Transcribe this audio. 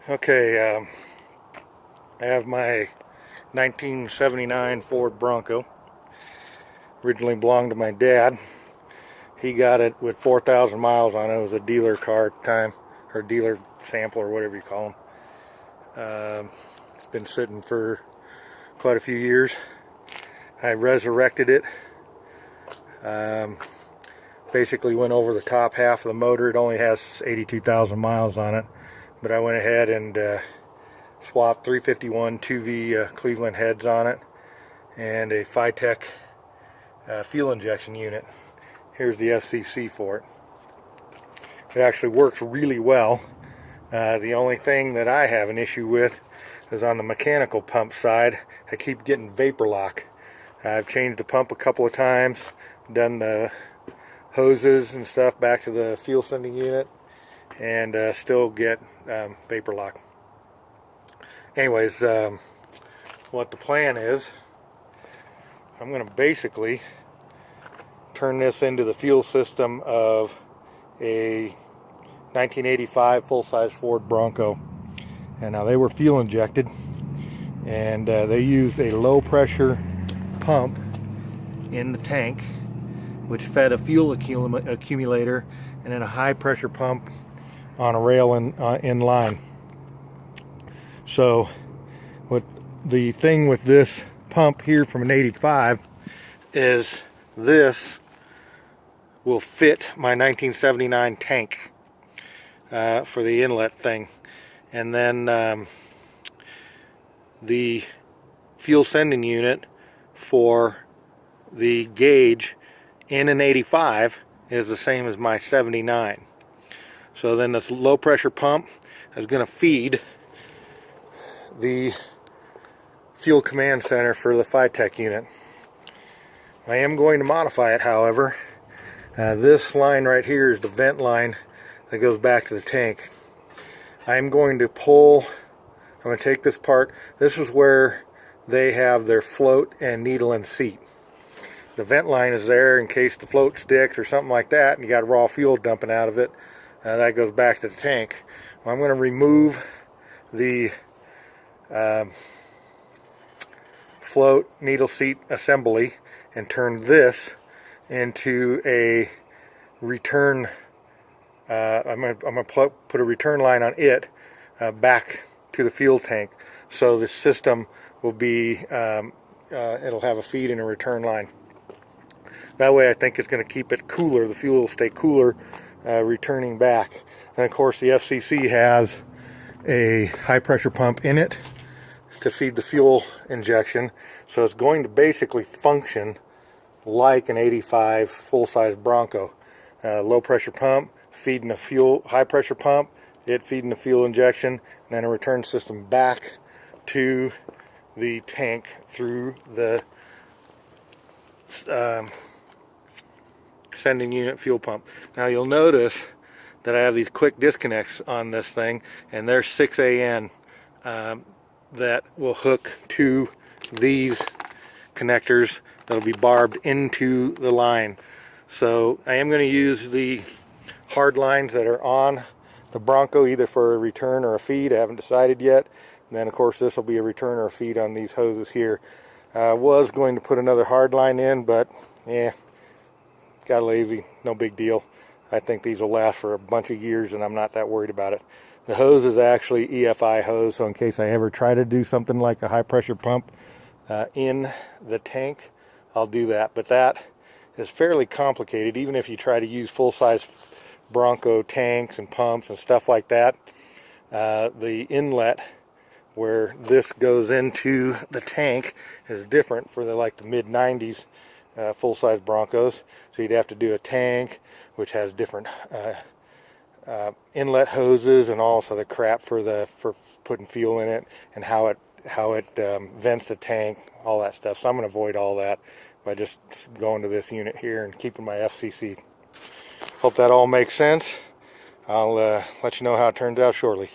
Okay, I have my 1979 Ford Bronco. Originally belonged to my dad. He got it with 4,000 miles on it. It was a dealer car at the time, or dealer sample, or whatever you call them. It's been sitting for quite a few years. I resurrected it. Basically went over the top half of the motor. It only has 82,000 miles on it, but I went ahead and swapped 351 2V Cleveland heads on it and a Fitech fuel injection unit. Here's the FCC for it. It actually works really well. The only thing that I have an issue with is on the mechanical pump side. I keep getting vapor lock. I've changed the pump a couple of times, done the hoses and stuff back to the fuel sending unit, and still get vapor lock. Anyways, what the plan is, I'm going to basically turn this into the fuel system of a 1985 full-size Ford Bronco. And now they were fuel injected, and they used a low pressure pump in the tank which fed a fuel accumulator and then a high pressure pump on a rail in line. So what the thing with this pump here from an 85 is this will fit my 1979 tank for the inlet thing, and then the fuel sending unit for the gauge in an 85 is the same as my 79. So then this low pressure pump is going to feed the fuel command center for the Fitech unit. I am going to modify it, however. This line right here is the vent line that goes back to the tank. I'm going to take this part. This is where they have their float and needle and seat. The vent line is there in case the float sticks or something like that and you got raw fuel dumping out of it. That goes back to the tank. Well, I'm going to remove the float needle seat assembly and turn this into a return. I'm going to put a return line on it back to the fuel tank, so the system will be it'll have a feed and a return line. That way I think it's going to keep it cooler. The fuel will stay cooler returning back. And of course the FCC has a high pressure pump in it to feed the fuel injection, so it's going to basically function like an 85 full-size Bronco. Low pressure pump feeding a fuel, high pressure pump, it feeding the fuel injection, and then a return system back to the tank through the sending unit fuel pump. Now you'll notice that I have these quick disconnects on this thing, and there's 6AN that will hook to these connectors that'll be barbed into the line. So I am going to use the hard lines that are on the Bronco either for a return or a feed. I haven't decided yet. And then of course this will be a return or a feed on these hoses here. I was going to put another hard line in, but got lazy. No big deal. I think these will last for a bunch of years and I'm not that worried about it. The hose is actually EFI hose, so in case I ever try to do something like a high pressure pump in the tank, I'll do that. But that is fairly complicated. Even if you try to use full-size Bronco tanks and pumps and stuff like that, the inlet where this goes into the tank is different for the mid-90s full-size Broncos. So you'd have to do a tank which has different inlet hoses and also the crap for putting fuel in it, and how it vents the tank, all that stuff. So I'm going to avoid all that by just going to this unit here and keeping my FCC. Hope that all makes sense. I'll let you know how it turns out shortly.